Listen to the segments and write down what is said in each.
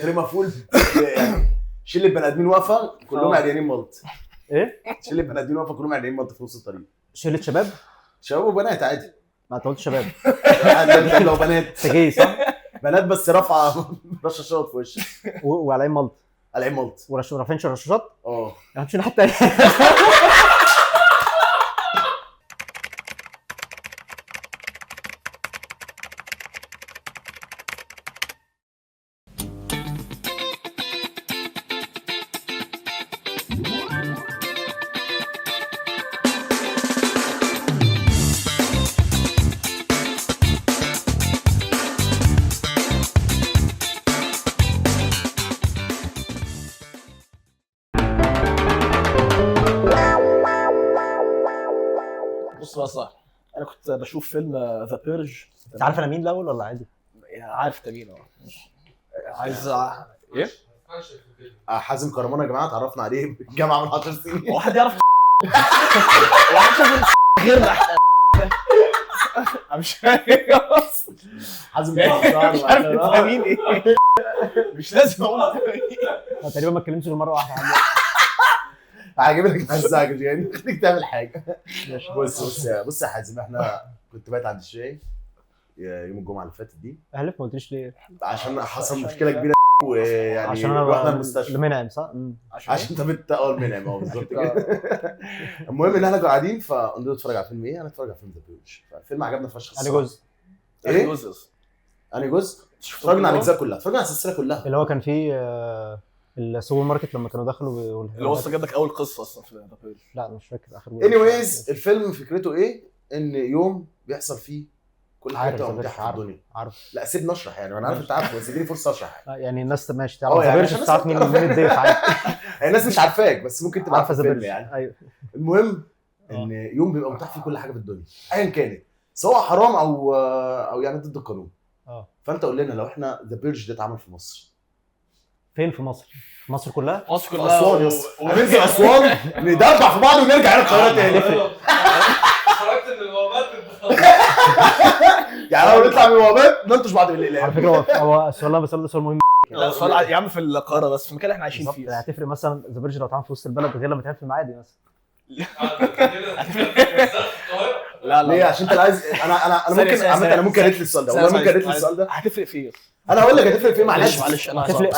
كريمه فول يعني شله بني ادمين واقفه كلهم عريانين ملط. ايه شله بني ادمين واقفه كلهم عريانين ملط في نص الطريق. شله شباب؟ شباب وبنات عادي. ما انت قلت شباب. عادي لو بنات سجاي صح؟ بنات بس رافعه رشاشات في وشك وعليهم ملط قلعين ملط. ورافعين رشاشات. اه مش حتى بص بقى صح، انا كنت بشوف فيلم ذا بيرج. انت عارف انا مين الاول ولا عادي؟ عارف انت مين؟ عايز ايه؟ حازم كرمان يا جماعه اتعرفنا عليه في الجامعه من 10 سنين. هو حد يعرف؟ واحد شاف غيرنا احنا مش فاهم. حازم مش عارف انت مين ايه، مش لازم اقول انا تقريبا ما اتكلمتش غير مره واحده عنه. هجيب لك مزاج يعني خليك تعمل حاجه. بص يا حازم، احنا كنت بايت عند الشاي يوم الجمعه اللي فاتت دي اهلك ما قلتليش ليه؟ عشان حصل مشكله كبيره ويعني عشان انا رحنا المستشفى المنعم صح؟ عشان انت بنت المنعم بالظبط كده. المهم ان احنا كنا قاعدين فقلنا نتفرج على فيلم ايه؟ انا اتفرج على فيلم ذا بيرج. فالفيلم عجبنا فشخ. انا جزء ايه؟ انهي جزء؟ اتفرجنا على الاجزاء كلها، اتفرجنا على السلسله كلها. اللي هو كان فيه السوبر ماركت لما كانوا دخلوا اللي هو جاب لك اول قصه اصلا في ذا بيرج. لا مش فاكر اخر اني ويز الفيلم فكرته ايه؟ ان يوم بيحصل فيه كل حاجه بتبقى متاحه في الدنيا. عارف. لا سيبني اشرح يعني، انا عارف انت عارف بس اديني فرصه اشرح. يعني الناس ماشي تعرف يعني مش تعرف مين الضيف عادي. الناس مش عارفاك بس ممكن تبقى عارفه الفيلم الفيلم يعني. ايوه. المهم ان يوم بيبقى متاح فيه كل حاجه في الدنيا ايا كانت، سواء حرام او يعني ضد القانون. فانت قول لنا لو احنا ذا بيرج ده اتعمل في مصر فين؟ في مصر؟ في مصر كلها؟ مصر كلها. اسوان يا اسطى، هننزل اسوان ندبح في بعض ونرجع هنا القاهره تاني. خرجت من الوبات يعني لو نطلع من الوبات ننتج بعض بالاقلام. على فكره هو السؤال اللي بسأله ده سؤال مهم. لا سؤال يا عم في القاهره بس في المكان اللي احنا عايشين فيه. هتفرق مثلا ذا بيرج لو اتعمل في وسط البلد غير لما اتعمل في المعادي مثلا؟ لا ليه؟ عشان انت عايز انا ممكن عامه انا ممكن اريت لي السؤال ده والله ممكن اريت لي السؤال ده. هتفرق فيه. انا هقول لك هتفرق فيه. معلش انا هتفرق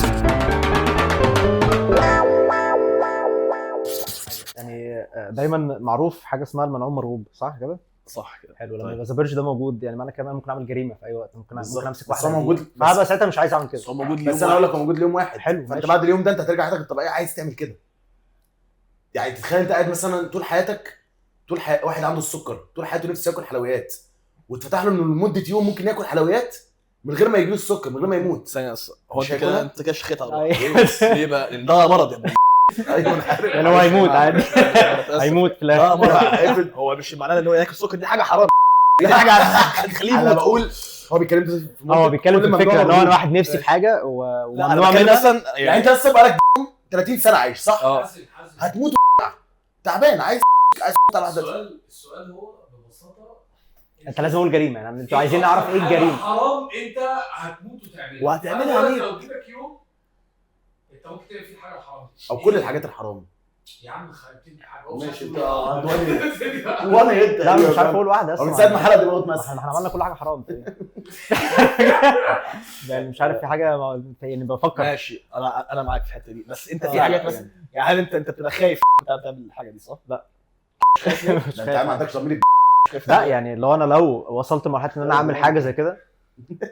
يعني دايما معروف حاجه اسمها المنعوم مرغوب صح كده؟ صح كده. حلو. لما يبقى ذا بيرج ده موجود يعني معنى كده ممكن اعمل جريمه في اي وقت، ممكن امسك واحد. هو موجود فهبقى ساعتها مش عايز اعمل كده. هو موجود بس انا اقول لك هو موجود ليوم واحد. حلو فانت ماشي. بعد اليوم ده انت هترجع حياتك الطبيعيه عايز تعمل كده. يعني تتخيل انت قاعد مثلا طول حياتك واحد عنده السكر طول حياته نفسه ياكل حلويات واتفتح له انه لمده يوم ممكن ياكل حلويات من غير ما يجيله السكر من غير ما يموت. ثانيه هو مش انت كده شخيتها. أيوة. ليه بقى؟ لان ده مرض يا ابني. ايوه انا عارف يعني هو هيموت عادي. هيموت في الاخر. مرض. هو مش معناه ان هو ياكل السكر دي حاجه حرام. دي حاجه هتخليه انا يموت. بقول هو بيتكلم في هو بيتكلم في الفكره ان هو انا واحد نفسي في حاجه وممنوع منها. مثلا يعني انت لسه بقالك 30 سنه عايش صح؟ هتموت تعبان عايز على واحده. السؤال هو ببساطه انت لازم اقول جريمه يعني انتوا عايزين نعرف ايه الجريمه. حرام انت هتموت وتعملها وهتعملها ليه؟ لو جيلك يوم انت ممكن تعمل فيه حاجه حرام او كل الحاجات الحرام. يا عم خليتني حاجه ماشي انت وانا وانا انت لا مش عارف اقول واحده من ساعه ما حلقه دماغ مثلا احنا عملنا كل حاجه حرام. يعني مش عارف في حاجه يعني بفكر. ماشي انا معاك في الحته دي بس انت في حاجات مثلا يعني هل انت بتبقى خايف انت تعمل الحاجه دي صح؟ لا انت ما عندكش ضمير. لا يعني لو وصلت لمرحله ان انا اعمل حاجه زي كده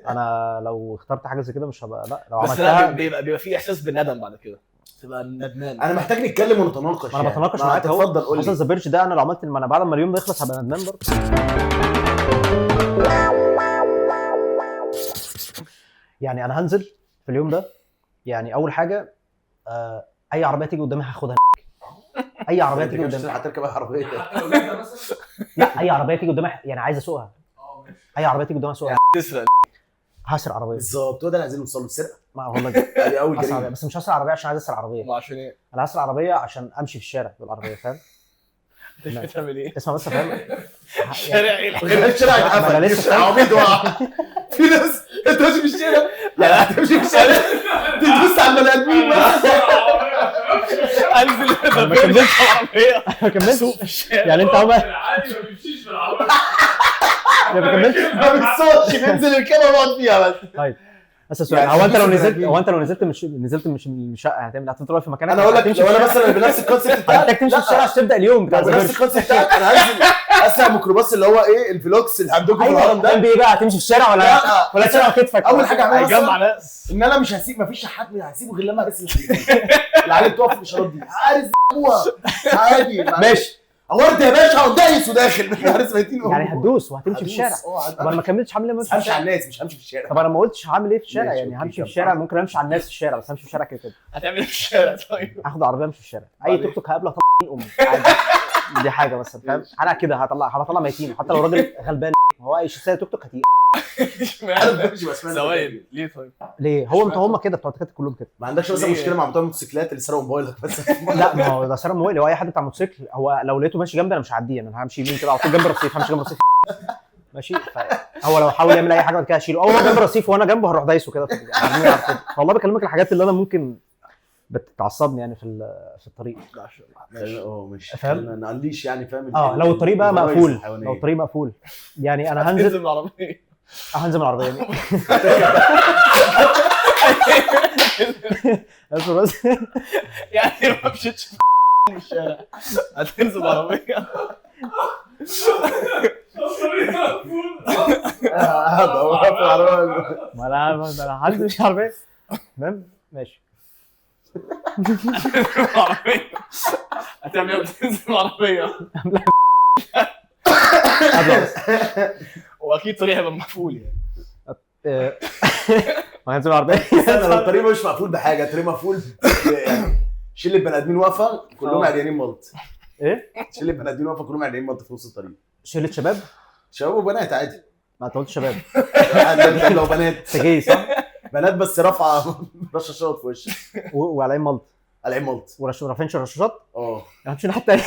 انا لو اخترت حاجه زي كده مش هبقى لا لو بس عملتها بيبقى في احساس بالندم بعد كده تبقى ندمان. انا محتاج نتكلم ونتناقش. انا بتناقش معاك اهو. اتفضل قول لي. اصلا ذا بيرج ده انا لو عملت ما انا بعد ما اليوم ده يخلص هبقى ندمان برضه. يعني انا هنزل في اليوم ده يعني اول حاجه اي عربيه تيجي قدامي هاخدها. اي عربيه تيجي قدامي هتركب عربيه حتى لو جبنا مثلا لا اي عربيه تيجي قدامي يعني عايز اسوقها. ماشي. اي عربيه تيجي قدامي اسوقها. تسرق هسرق عربيه بالظبط. هو ده اللي عايزين نوصل له. السرقه ما والله دي اول جريمه. بس مش هسرق عربيه عشان عايز اسرق عربيه. عشان ايه؟ انا هسرق عربيه عشان امشي في الشارع بالعربيه فاهم. انت بتعمل ايه؟ اسمع بس فاهم. الشارع ايه؟ الشارع اتقفل. عبيط وقع في ناس انت ماشي في الشارع يعني هتمشي في الشارع انزل أنا ما كملتش العربيه ما كملتش سوق في الشارع. يعني انت عمال العادي ما بيمشيش بالعربيه. ما كملتش. ما بتصوتش ننزل الكاميرا ونقعد فيها بس. طيب بس السؤال يعني هو انت لو خليك نزلت في هو انت لو نزلت مش من الشقه هتفضل واقف في مكانك؟ انا اقول لك هتمشي لو في انا الشارع؟ مثلا بنفس الكونسيبت بتاعك هتحتاج تمشي في الشارع عشان تبدا اليوم بتاع لو بنفس زمان. الكونسيبت بتاعك انا هنزل اسرع ميكروباص اللي هو ايه الفلوكس اللي عندكم في الهرم ده. هتعمل ايه بقى؟ هتمشي في الشارع ولا تشيل على كتفك؟ اول حاجه اعملها هيجمع مثلا ناس. ان انا مش هسيب مفيش حد هسيبه غير لما ارسل العيال بتقف في الاشارات دي عارف ابوها عادي ماشي عورت يا باشا ودايس وداخل عارف ميتين يعني هتدوس وهتمشي في الشارع. طب انا ما كملتش هعمل ايه همشي على الناس مش همشي في الشارع. طب انا ما قلتش هعمل ايه في الشارع ماشي، يعني أوكي، همشي في كمل. الشارع ممكن امشي على الناس في الشارع بس همشي في الشارع كده كده هتعمل ايه في الشارع طيب؟ هاخد عربيه امشي في الشارع اي بعدين؟ توك توك هقابله هطلع امي عادي. دي حاجه مثلا فاهم انا كده هطلع ميتين حتى لو راجل غلبان هو اي شيء توك توك هتيجي عارف بمشي بس ثواني ليه طيب؟ ليه هو انت هم كده بتوع التكاتك كلهم كده. ما عندكش مثلا ليه؟ مشكله مع بتوع الموتوسيكلات اللي سرقوا موبايلك بس؟ لا ما هو ده سرق موبايل هو اي حد بتاع موتوسيكل هو لو لقيته ماشي جنبي انا مش هعديه انا همشي يمين كده على طول جنب الرصيف همشي جنب الرصيف ماشي هو لو حاول يعمل اي حاجه بعد كده هشيله اول ما جنب الرصيف وانا جنبه هروح دايسه كده هرميه على الفاضي. والله بكلمك الحاجات اللي انا ممكن بتعصبني يعني في الطريق. مش فاهم؟ نقليش يعني فاهم. لو الطريق بقى الغرايز مقفول الحيوانية. لو الطريق مقفول يعني انا هتنزل هنزل من العربيه. هنزل من العربيه يعني بس يعني ما مشيتش في الشارع هتنزل من العربيه. ما انا هنزل مش عربيه تمام ماشي. العربيه هتعمل ايه بتنزل من العربيه؟ واكيد الطريق هيبقى مقفول يعني. هنزل العربيه استنى لو الطريق مش مقفول بحاجه الطريق مقفول يعني شله بني ادمين واقفه كلهم عريانين ملط. ايه شله بني ادمين واقفه كلهم عريانين ملط في نص الطريق. شله شباب شباب وبنات عادي. ما انت قلت شباب لو بنات انت جاي صح بنات بس رافعه رشاشات في وشك وعلى ملط قلعين ملط. ورافعين رشاشات اه همشي ناحيه التانيه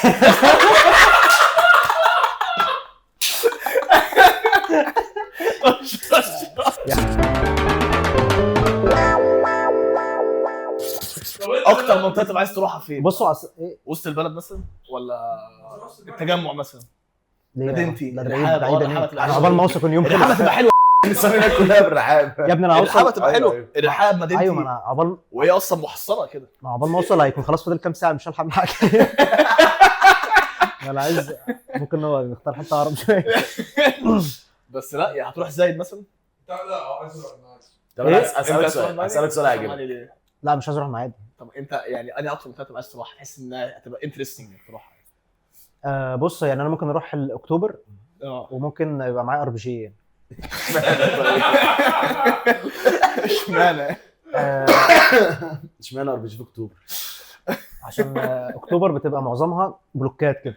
اكتر منطقه تبقى عايز تروحها فين؟ بصوا ايه وسط البلد مثلا ولا التجمع مثلا؟ ليه مدينتي لا الرحاب، بعيد الرحاب بعيد تبقى انا حلوة. عقبال ما اوصل كل يوم كده الرحاب تبقى حلوه. السفينه كلها بالرحاب يا ابني انا الرحاب هوصل تبقى أيوة، حلوه. أيوة. الرحاب مدينتي. ايوه ما انا عقبال وهي اصلا محصنه كده. ما اوصل هيكون خلاص فاضل كام ساعه مش هلحق معاك انا عايز ممكن نختار حته اقرب شويه. بس لا يعني هتروح زايد مثلا؟ لا عايز اروح معاك. طب انا أنت اسالك سؤال هيعجبك. معايا ليه؟ لا مش عايز اروح معادي. طب انت يعني انا اكتر منطقه تبقى عايز تروح تحس انها هتبقى انترستنج انك تروحها. بص يعني انا ممكن اروح اكتوبر وممكن يبقى معايا ار بي جي يعني. اشمعنى؟ اشمعنى ار بي جي في اكتوبر؟ عشان اكتوبر بتبقى معظمها بلوكات كده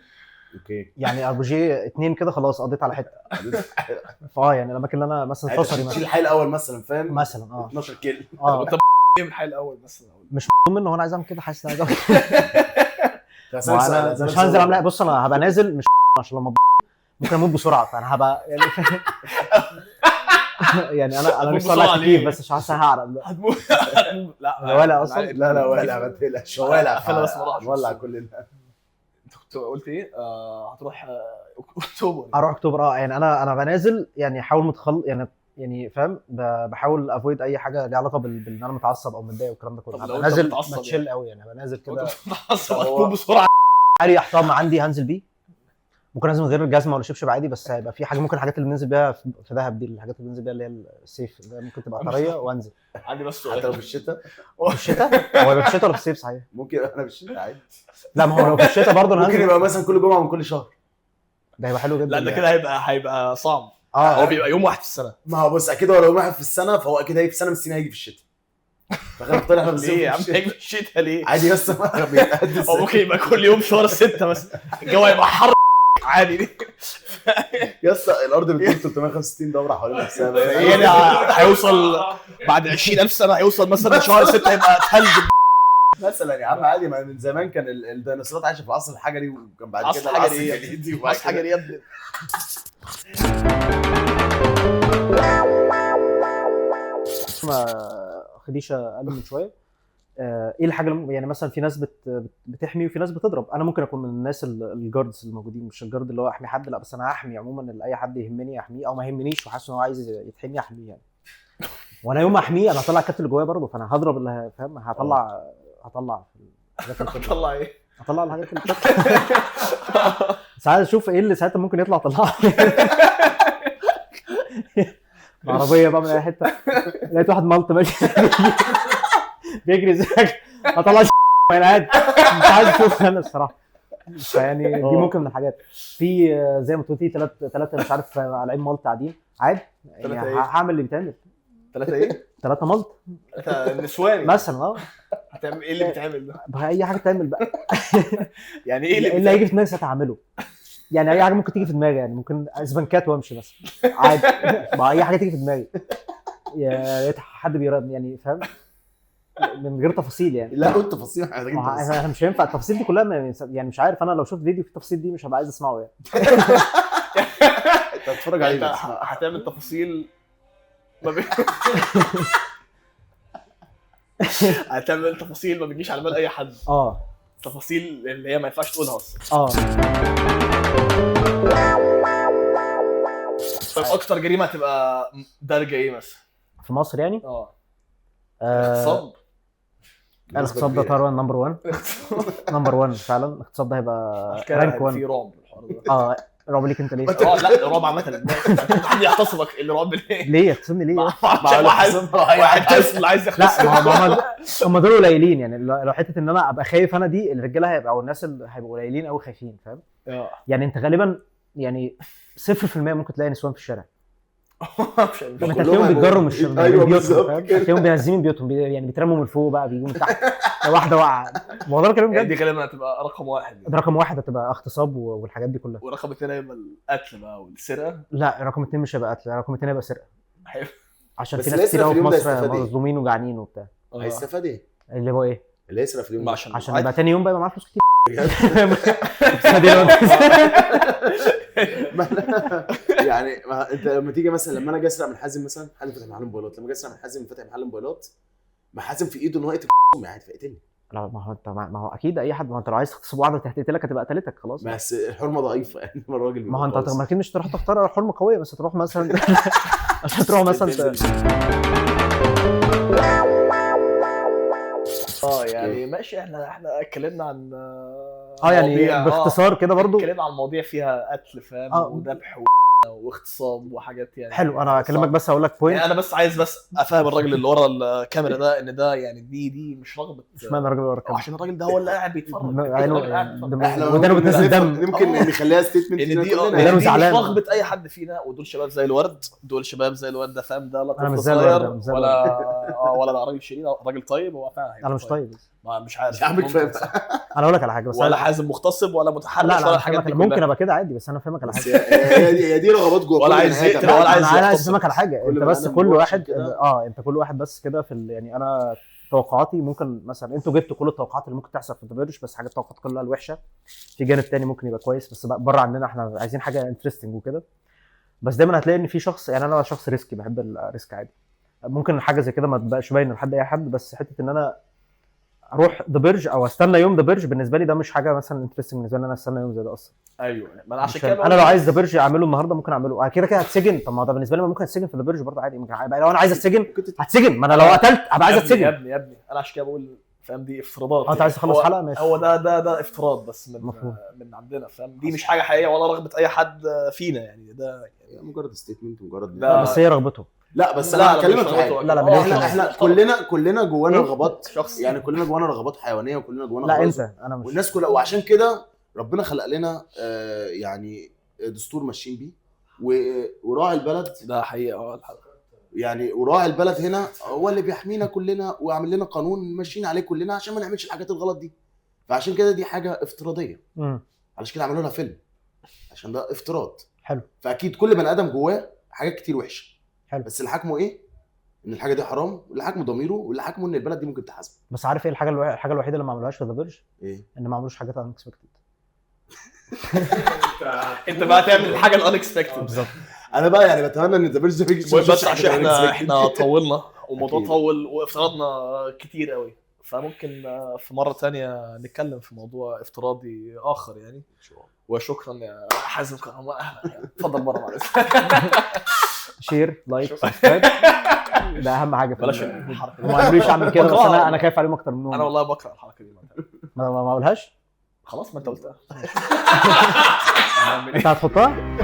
اوكي يعني ار بي جي 2 كده خلاص قضيت على حته. يعني الاماكن اللي انا مثلا فصلي تشيل مثلا الحي الاول مثلا فاهم مثلا 12 كيلو. طب ايه من الحي الاول مثلا؟ مش مهم ان هو انا عايز اعمل كده حاسس ان انا عايز اعمل هسألك سؤال، انا هسألك مش هنزل سؤال. اعمل بص انا هبقى نازل مش عشان لما ممكن اموت بسرعه فانا هبقى يعني يعني انا هتموت نفسي اطلع بسرعة تكييف ليه؟ بس مش عارف هعرق دلوقتي. هتموت. لا ولا أصلاً؟ لا ولا ما تقلقش ولع قفلها بس مرة. ولع كلنا. انت كنت قلت ايه؟ هتروح اكتوبر. اروح اكتوبر يعني انا بنازل يعني احاول يعني فاهم بحاول افويد اي حاجه ليها علاقه بان انا متعصب او متضايق والكلام ده طب كله. لو أنت نازل متعصب بتشيل قوي يعني بنازل كده هتموت بسرعه. اريح طقم عندي هنزل بيه ممكن انزل من غير الجزمه ولا شبشب عادي بس هيبقى في حاجه ممكن الحاجات اللي بننزل بيها في دهب دي الحاجات اللي بننزل بيها اللي هي السيف اللي هي ممكن تبقى طريه وانزل. عندي بس حتى لو سؤال. في الشتاء في الشتاء هو يبقى في الشتاء ولا في الصيف صحيح؟ ممكن انا في الشتاء عادي. لا ما هو لو في الشتاء برضه انا ممكن هنزل يبقى مثلا كل جمعه من كل شهر. ده هيبقى حلو جدا. لا ده كده هيبقى صعب. اه هو بيبقى يوم واحد في السنه. ما هو بص اكيد هو لو واحد في السنه فهو اكيد هيجي في سنه من السنين هيجي في الشتاء. فخلينا نختار احنا بالظبط ليه يا عم هيجي في الشتاء ليه؟ عادي بس ما بيتقدس. هو ممكن يبقى كل يوم شهر 6 مثلا الجو هيبقى حر عادي دي. يا اسطى الارض بتدور 365 دوره حوالين نفسها. يعني هيوصل بعد 20,000 سنه هيوصل مثلا شهر 6 هيبقى ثلج مثلا يا عم عادي ما من زمان كان الديناصورات عايشه في عصر الحجري وكان بعد عصر كده حجري العصر إيه؟ الجليدي وبعد بس حاجه كده دي يا ابني. ما خديشه قال من شويه ايه الحاجه يعني مثلا في ناس بتحمي وفي ناس بتضرب. انا ممكن اكون من الناس الجاردز الموجودين، مش الجارد اللي هو احمي حد، لا بس انا هحمي عموما اي حد يهمني احميه، او ما يهمنيش وحاسس ان هو عايز يتحمي احميه يعني. وانا يوم ما احميه انا هطلع الكابتن اللي جوايا برضه، فانا هضرب اللي فاهم، هطلع طلع ايه؟ هطلع الحاجات اللي ساعات اشوف ايه اللي ساعتها ممكن يطلع طلع العربيه بقى من اي حته، لقيت واحد مالط ماشي بيجري زيك، هطلع يعني عادي، مش عايز اشوف انا الصراحه. فيعني دي ممكن من الحاجات. في زي ما قلت لي ثلاثه مش عارف على عين مالط قاعدين عادي يعني، هعمل اللي بيتعمل. 3 ايه؟ 3 مالط 3 نسواني مثلا. هتعمل ايه اللي بيتعمل ده؟ اي حاجه تعمل بقى يعني ايه اللي هيجي في دماغي ساعتها هعمله يعني. اي حاجه ممكن تيجي في دماغي يعني، ممكن اسبنكات وامشي مثلا عادي ما اي حاجه تيجي في دماغي يا ريت حد بيرد يعني فاهم، من غير تفاصصيل يعني. لا قلت تفاصيل انا مش هينفع التفاصيل دي كلها يعني مش عارف، انا لو شفت فيديو في التفاصيل دي مش هبقى عايز اسمعه يعني. انت هتتفرج عليه بس هتعمل تفاصيل هتعمل تفاصيل ما بتجيش على بال اي حد. تفاصيل اللي هي ما ينفعش تقولها اصلا. طيب اكتر جريمه هتبقى درجه ايه مثلا في مصر يعني؟ اغتصاب. الاغتصاب ده طبعا نمبر 1 نمبر 1 فعلا. الاغتصاب ده هيبقى رانك 1. في رعب الحوار ده. رعب ليك انت ليه؟ لا رعب عامه. حد يغتصبك اللي رعب ليه يغتصبني ليه؟ واحد اللي عايز يغتصب. لا هم دول قليلين يعني. لو حته ان انا ابقى خايف انا دي، الرجاله هيبقوا الناس اللي هيبقوا قليلين قوي خايفين فاهم. يعني انت غالبا يعني 0% ممكن تلاقي نسوان في الشارع. انت هتلاقيهم بيتجروا من الشارع. ايوه بالظبط، هتلاقيهم بيهزموا من بيوتهم يعني، بيترموا من فوق بقى، بيجوا من تحت واحده واقعه. الموضوع ده كلام بجد. دي غالبا هتبقى رقم 1. رقم 1 هتبقى اغتصاب والحاجات دي كلها. ورقم 2 هيبقى القتل بقى والسرقه. لا رقم 2 مش هيبقى قتل، رقم 2 هيبقى سرقه. عشان في بس ناس كتير قوي في مصر هيستفاد مظلومين وجعانين وبتاع. هيستفاد ايه؟ اللي هو ايه؟ اللي يسرق في اليوم عشان يبقى تاني يوم بقى معاه فلوس كتير. يعني انت لما تيجي مثلا، لما انا اجي اسرق من حازم مثلا، حازم فاتح محل موبايلات، لما اجي اسرق من حازم فاتح محل موبايلات، ما حازم في ايده ان هو يقتل يعني فيقتلني. لا ما هو انت، ما هو اكيد اي حد، ما انت لو عايز تغتصب واحده تقتلك هتبقى قتلتك خلاص. بس الحرمه ضعيفه يعني الراجل. ما هو انت اكيد مش تروح تختار حرمه قويه، بس تروح مثلا عشان تروح مثلا يعني ماشي. احنا اتكلمنا عن يعني باختصار كده برضو اتكلمنا عن مواضيع فيها قتل فاهم وذبح واغتصاب وحاجات يعني. حلو. انا اكلمك بس اقول لك بوينت يعني انا بس عايز افهم الراجل اللي ورا الكاميرا ده ان ده يعني دي مش رغبه. اشمعنى الراجل اللي ورا الكاميرا؟ عشان الراجل ده هو اللي قاعد بيتفرج. احنا ودانه بتنزل دم. ممكن نخليها ستيتمنت ان دي مش رغبه اي حد فينا، ودول شباب زي الورد، دول شباب زي الورد ده فاهم. ده لا طفل صغير ولا راجل شرير، راجل طيب. هو فعلا انا مش طيب، مش عارف. انا اقول لك على حاجه بس، ولا حازم مغتصب ولا متحرش ولا الحاجات دي. ممكن ابقى كده عادي، بس انا فاهمك على حاجه. هي دي رغبات جوه. ولا عايز يقتل ولا عايز انا عايز افهمك على حاجه. انت بس كل واحد انت كل واحد بس كده في يعني انا توقعاتي ممكن مثلا انتوا جبتوا كل التوقعات اللي ممكن تحصل في الدبرج، بس حاجات توقعات كلها الوحشه. في جانب تاني ممكن يبقى كويس، بس بره عننا احنا عايزين حاجه انترستنج وكده. بس دايما هتلاقي ان في شخص، يعني انا شخص ريسكي، بحب الريسك عادي. ممكن حاجه زي كده ما تبقاش باينه لحد اي حد، بس حته ان انا اروح دبرج او استنى يوم دبرج بالنسبه لي ده مش حاجه مثلا انترستنج بالنسبه لي. انا استنى يوم زي ده اصلا. ايوه ما انا عشان كده انا لو عايز دبرج اعمله النهارده ممكن اعمله. كده كده هتسجن. طب ما ده بالنسبه لي ممكن اتسجن في دبرج برضه عادي. ممكن لو انا عايز اتسجن هتسجن. ما انا لو قتلت ابقى عايز اتسجن. يا ابني انا عشان كده بقول فاهم دي افتراضات. انت عايز تخلص حلقه ماشي. هو ده افتراض بس من عندنا فاهم. دي مش حاجه حقيقيه ولا رغبه اي حد فينا يعني. ده يعني مجرد ستيتمنت، مجرد بس هي رغبته. لا بس انا هكلمك في حاجه. لا احنا كلنا جوانا رغبات يعني، كلنا جوانا رغبات حيوانيه وكلنا جوانا لا انت انا مش والناس كلها. وعشان كده ربنا خلق لنا يعني دستور ماشيين بيه، وراعي البلد ده حقيقه يعني. وراعي البلد هنا هو اللي بيحمينا كلنا، وعامل لنا قانون ماشيين عليه كلنا عشان ما نعملش الحاجات الغلط دي. فعشان كده دي حاجه افتراضيه. علشان كده عملوا لها فيلم، عشان ده افتراض. حلو. فاكيد كل بني ادم جواه حاجات كتير وحشه. حلو. بس اللي حاكمه ايه؟ ان الحاجه دي حرام، واللي حاكمه ضميره، واللي حاكمه ان البلد دي ممكن تحاسبه. بس عارف ايه الحاجه الوحيده اللي ما عملوهاش في ذا بيرج؟ ايه؟ ان ما عملوش حاجات انكسبكتد. انت بقى تعمل الحاجه الانكسبكتد بالظبط. انا بقى يعني بتمنى ان ذا بيرج ده بس عشان احنا طولنا والموضوع طول وافترضنا كتير قوي. فممكن في مره تانية نتكلم في موضوع افتراضي اخر يعني. وشكرا يا حازم كرم، اهلا يعني. اتفضل بره معلش. شير لايك سبسكرايب ده اهم حاجه. بلاش الحركه ما قالوليش اعمل كده، بس انا خايف عليهم اكتر منهم. انا والله بكره الحركه دي. ما اقولهاش خلاص ما انت قلتها. انت هتحطها.